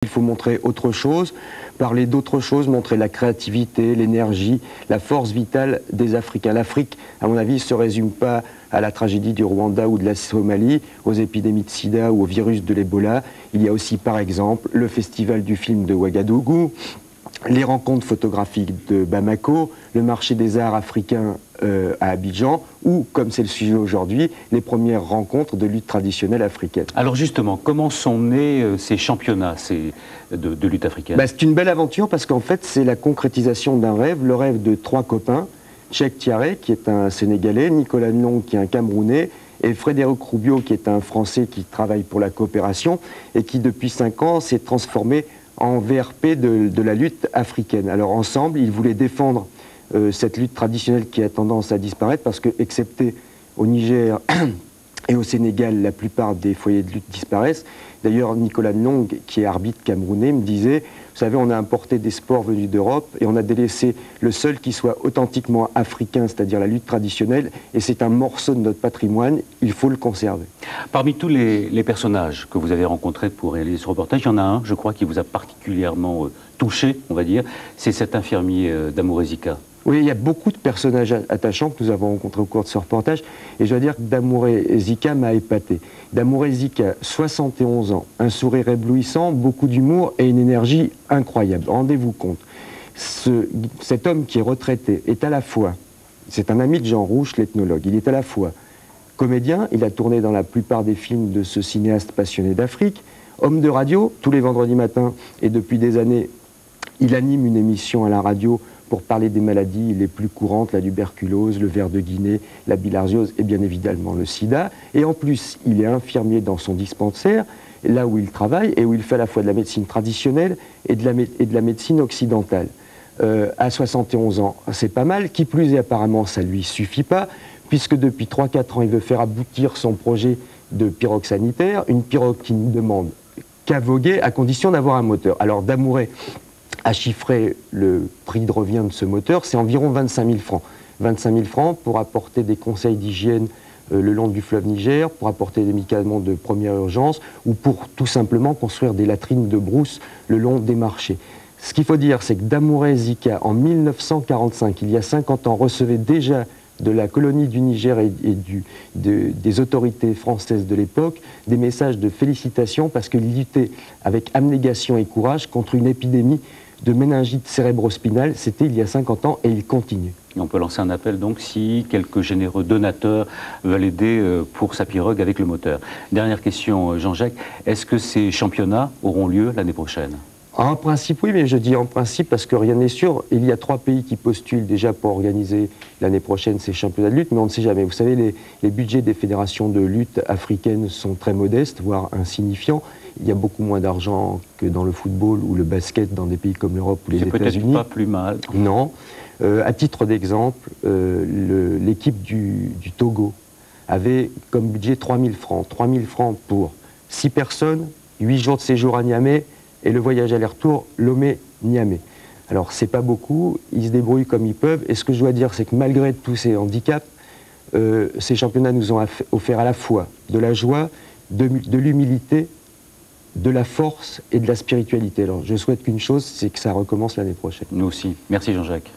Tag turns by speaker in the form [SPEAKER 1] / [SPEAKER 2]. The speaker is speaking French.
[SPEAKER 1] Il faut montrer autre chose, parler d'autre chose, montrer la créativité, l'énergie, la force vitale des Africains. L'Afrique, à mon avis, ne se résume pas à la tragédie du Rwanda ou de la Somalie, aux épidémies de sida ou au virus de l'Ebola. Il y a aussi, par exemple, le festival du film de Ouagadougou, les rencontres photographiques de Bamako, le marché des arts africains à Abidjan, ou, comme c'est le sujet aujourd'hui, les premières rencontres de lutte traditionnelle africaine.
[SPEAKER 2] Alors justement, comment sont nés ces championnats de lutte africaine?
[SPEAKER 1] C'est une belle aventure parce qu'en fait, c'est la concrétisation d'un rêve, le rêve de trois copains, Cheikh Tiaré, qui est un Sénégalais, Nicolas Long, qui est un Camerounais, et Frédéric Rubio, qui est un Français qui travaille pour la coopération, et qui, depuis 5 ans, s'est transformé en VRP de la lutte africaine. Alors ensemble, ils voulaient défendre cette lutte traditionnelle qui a tendance à disparaître parce que, excepté au Niger et au Sénégal, la plupart des foyers de lutte disparaissent. D'ailleurs, Nicolas Long, qui est arbitre camerounais, me disait, vous savez, on a importé des sports venus d'Europe et on a délaissé le seul qui soit authentiquement africain, c'est-à-dire la lutte traditionnelle, et c'est un morceau de notre patrimoine, il faut le conserver.
[SPEAKER 2] Parmi tous les personnages que vous avez rencontrés pour réaliser ce reportage, il y en a un, je crois, qui vous a particulièrement touché, on va dire, c'est cet infirmier Damouré Zika.
[SPEAKER 1] Oui, il y a beaucoup de personnages attachants que nous avons rencontrés au cours de ce reportage, et je dois dire que Damouré Zika m'a épaté. Damouré Zika, 71 ans, un sourire éblouissant, beaucoup d'humour et une énergie incroyable. Rendez-vous compte, cet homme qui est retraité est à la fois, c'est un ami de Jean Rouch, l'ethnologue, il est à la fois comédien, il a tourné dans la plupart des films de ce cinéaste passionné d'Afrique, homme de radio, tous les vendredis matins, et depuis des années, il anime une émission à la radio pour parler des maladies les plus courantes, la tuberculose, le ver de Guinée, la bilharziose et bien évidemment le sida. Et en plus, il est infirmier dans son dispensaire, là où il travaille et où il fait à la fois de la médecine traditionnelle et de la médecine occidentale. À 71 ans, c'est pas mal. Qui plus est, apparemment, ça ne lui suffit pas, puisque depuis 3-4 ans, il veut faire aboutir son projet de pirogue sanitaire, une pirogue qui ne demande qu'à voguer à condition d'avoir un moteur. Alors Damouré a chiffré le prix de revient de ce moteur, c'est environ 25 000 francs. 25 000 francs pour apporter des conseils d'hygiène le long du fleuve Niger, pour apporter des médicaments de première urgence ou pour tout simplement construire des latrines de brousse le long des marchés. Ce qu'il faut dire, c'est que Damouré Zika, en 1945, il y a 50 ans, recevait déjà de la colonie du Niger et des autorités françaises de l'époque des messages de félicitations parce qu'il luttait avec abnégation et courage contre une épidémie de méningite cérébrospinale. C'était il y a 50 ans et il continue.
[SPEAKER 2] Et on peut lancer un appel donc si quelques généreux donateurs veulent aider pour sa pirogue avec le moteur. Dernière question, Jean-Jacques, est-ce que ces championnats auront lieu l'année prochaine ?
[SPEAKER 1] En principe, oui, mais je dis en principe parce que rien n'est sûr. Il y a 3 pays qui postulent déjà pour organiser l'année prochaine ces championnats de lutte, mais on ne sait jamais. Vous savez, les budgets des fédérations de lutte africaines sont très modestes, voire insignifiants. Il y a beaucoup moins d'argent que dans le football ou le basket dans des pays comme l'Europe ou les États-Unis.
[SPEAKER 2] C'est peut-être pas plus mal.
[SPEAKER 1] Non. À titre d'exemple, l'équipe du Togo avait comme budget 3 000 francs. 3 000 francs pour 6 personnes, 8 jours de séjour à Niamey, et le voyage aller-retour Lomé-Niamey. Alors, c'est pas beaucoup, ils se débrouillent comme ils peuvent, et ce que je dois dire, c'est que malgré tous ces handicaps, ces championnats nous ont offert à la fois de la joie, de l'humilité, de la force et de la spiritualité. Alors, je souhaite qu'une chose, c'est que ça recommence l'année prochaine.
[SPEAKER 2] Nous aussi. Merci Jean-Jacques.